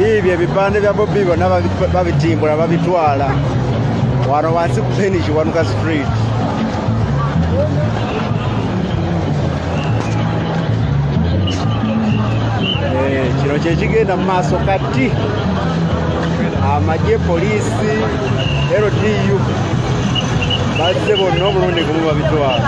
Bibye ebipande bya Bobby bonna babitimbula babitwala wano wansi ku Penish Wanuka Street. Kino kyekigenda mu maaso kati amagye poliisi LDU bazze bonna omulundi gumu babitwala.